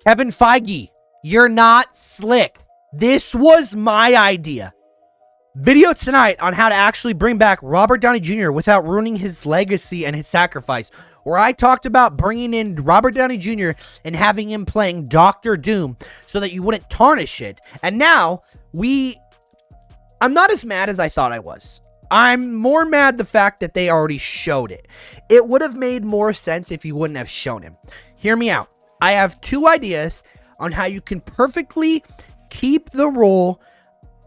Kevin Feige, you're not slick. This was my idea. Video tonight on how to actually bring back Robert Downey Jr. without ruining his legacy and his sacrifice, where I talked about bringing in Robert Downey Jr. and having him playing Doctor Doom so that you wouldn't tarnish it. And now I'm not as mad as I thought I was. I'm more mad the fact that they already showed it. It would have made more sense if you wouldn't have shown him. Hear me out. I have two ideas on how you can perfectly keep the role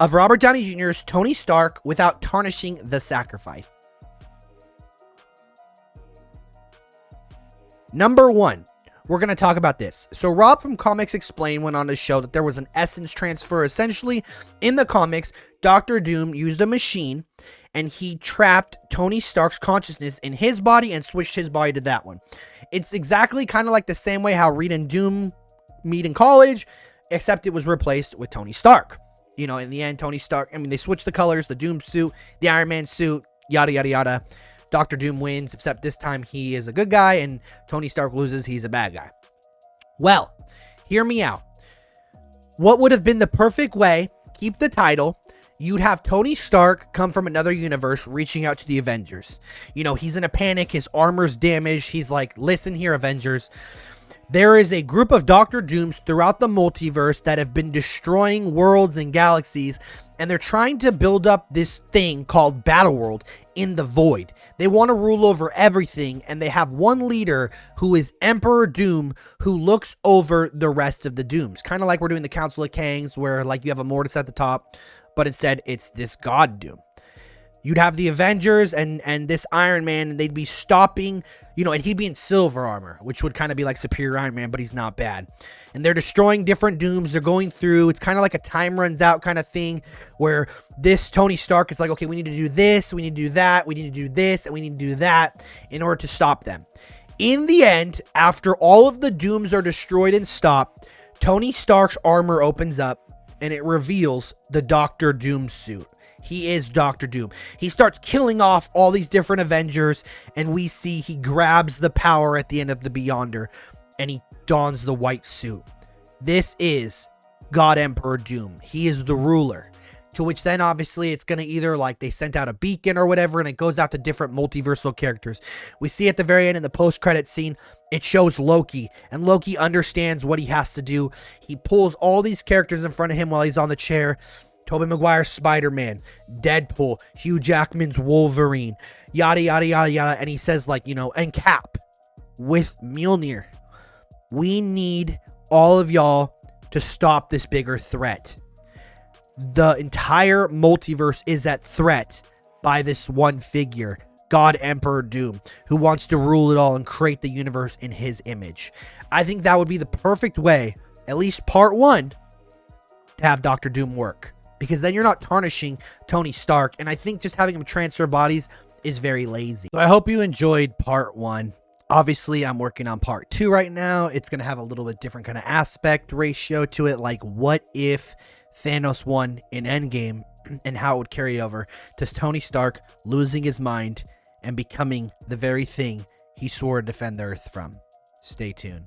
of Robert Downey Jr.'s Tony Stark without tarnishing the sacrifice. Number one, we're going to talk about this. So Rob from Comics Explained went on to show that there was an essence transfer. Essentially, in the comics, Doctor Doom used a machine and he trapped Tony Stark's consciousness in his body and switched his body to that one. It's exactly kind of like the same way how Reed and Doom meet in college, except it was replaced with Tony Stark. You know, in the end, Tony Stark, they switched the colors, the Doom suit, the Iron Man suit, yada, yada, yada. Doctor Doom wins, except this time he is a good guy, and Tony Stark loses, he's a bad guy. Well, hear me out. What would have been the perfect way, keep the title, you'd have Tony Stark come from another universe reaching out to the Avengers. You know, he's in a panic, his armor's damaged, he's like, listen here, Avengers. There is a group of Doctor Dooms throughout the multiverse that have been destroying worlds and galaxies, and they're trying to build up this thing called Battleworld in the void. They want to rule over everything, and they have one leader who is Emperor Doom, who looks over the rest of the Dooms. Kind of like we're doing the Council of Kangs, where like you have a Mortis at the top, but instead it's this God Doom. You'd have the Avengers and this Iron Man, and they'd be stopping, you know, and he'd be in silver armor, which would kind of be like Superior Iron Man, but he's not bad. And they're destroying different Dooms. They're going through, it's kind of like a time runs out kind of thing, where this Tony Stark is like, okay, we need to do this, we need to do that, we need to do this, and we need to do that in order to stop them. In the end, after all of the Dooms are destroyed and stopped, Tony Stark's armor opens up, and it reveals the Doctor Doom suit. He is Doctor Doom. He starts killing off all these different Avengers, and we see he grabs the power at the end of the Beyonder, and he dons the white suit. This is God Emperor Doom. He is the ruler. To which then, obviously, it's going to either, like, they sent out a beacon or whatever, and it goes out to different multiversal characters. We see at the very end in the post-credit scene, it shows Loki, and Loki understands what he has to do. He pulls all these characters in front of him while he's on the chair. Tobey Maguire's Spider-Man, Deadpool, Hugh Jackman's Wolverine, yada, yada, yada, yada. And he says, like, you know, and Cap with Mjolnir. We need all of y'all to stop this bigger threat. The entire multiverse is at threat by this one figure, God Emperor Doom, who wants to rule it all and create the universe in his image. I think that would be the perfect way, at least part one, to have Doctor Doom work. Because then you're not tarnishing Tony Stark. And I think just having him transfer bodies is very lazy. So I hope you enjoyed part one. Obviously, I'm working on part two right now. It's going to have a little bit different kind of aspect ratio to it. Like, what if Thanos won in Endgame, and how it would carry over to Tony Stark losing his mind and becoming the very thing he swore to defend the Earth from. Stay tuned.